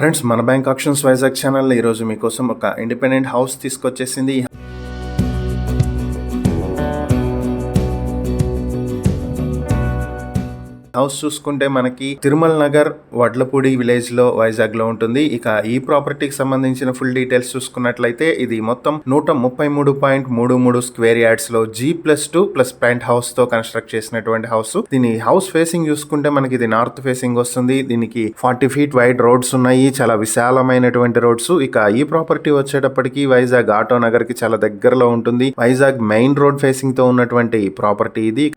Friends, మన bank options Vizag channel ఈరోజు మీకోసం ఒక ఇండిపెండెంట్ హౌస్ తీసుకొచ్చేసింది. హౌస్ చూసుకుంటే మనకి తిరుమల నగర్ వడ్లపూడి విలేజ్ లో వైజాగ్ లో ఉంటుంది. ఇక ఈ ప్రాపర్టీకి సంబంధించిన ఫుల్ డీటెయిల్స్ చూసుకున్నట్లయితే ఇది మొత్తం 133.33 స్క్వేర్ యార్డ్స్ లో G+2+ పెంట్ హౌస్ తో కన్స్ట్రక్ట్ చేసినటువంటి హౌస్. దీని హౌస్ ఫేసింగ్ చూసుకుంటే మనకి ఇది నార్త్ ఫేసింగ్ వస్తుంది. దీనికి 40 feet వైడ్ రోడ్స్ ఉన్నాయి, చాలా విశాలమైనటువంటి రోడ్స్. ఇక ఈ ప్రాపర్టీ వచ్చేటప్పటికి వైజాగ్ ఆటో నగర్ కి చాలా దగ్గరలో ఉంటుంది. వైజాగ్ మెయిన్ రోడ్ ఫేసింగ్ తో ఉన్నటువంటి ప్రాపర్టీ ఇది.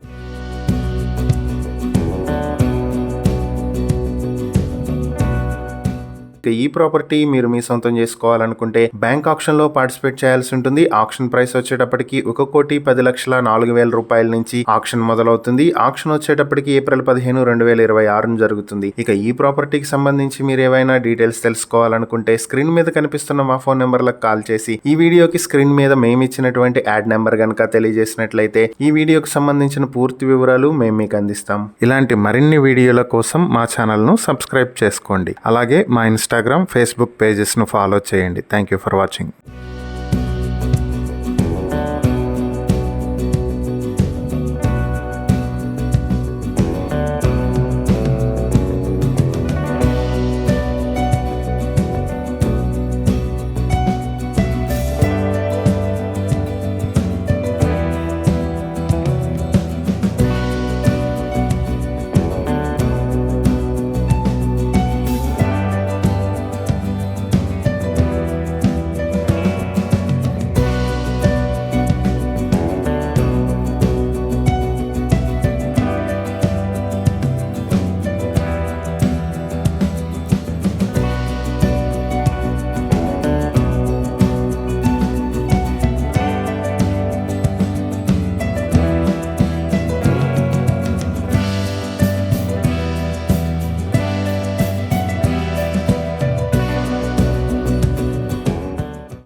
ఈ ప్రాపర్టీ మీరు మీ సొంతం చేసుకోవాలనుకుంటే బ్యాంక్ ఆప్షన్ లో పార్టిసిపేట్ చేయాల్సి ఉంటుంది. ఆప్షన్ ప్రైస్ వచ్చేటప్పటికి 1,10,04,000 రూపాయల నుంచి ఆప్షన్ మొదలవుతుంది. ఆప్షన్ వచ్చేటప్పటికి April 15, 2026 జరుగుతుంది. ఇక ఈ ప్రాపర్టీకి సంబంధించి మీరు ఏవైనా డీటెయిల్స్ తెలుసుకోవాలనుకుంటే స్క్రీన్ మీద కనిపిస్తున్న మా ఫోన్ నెంబర్లకు కాల్ చేసి ఈ వీడియోకి స్క్రీన్ మీద మేము ఇచ్చినటువంటి యాడ్ నెంబర్ కనుక తెలియజేసినట్లయితే ఈ వీడియోకి సంబంధించిన పూర్తి వివరాలు మేము మీకు అందిస్తాం. ఇలాంటి మరిన్ని వీడియోల కోసం మా ఛానల్ ను సబ్స్క్రైబ్ చేసుకోండి. అలాగే మా ఇన్స్టాగ్రామ్, ఫేస్బుక్ పేజెస్ ను ఫాలో చేయండి. Thank you for watching.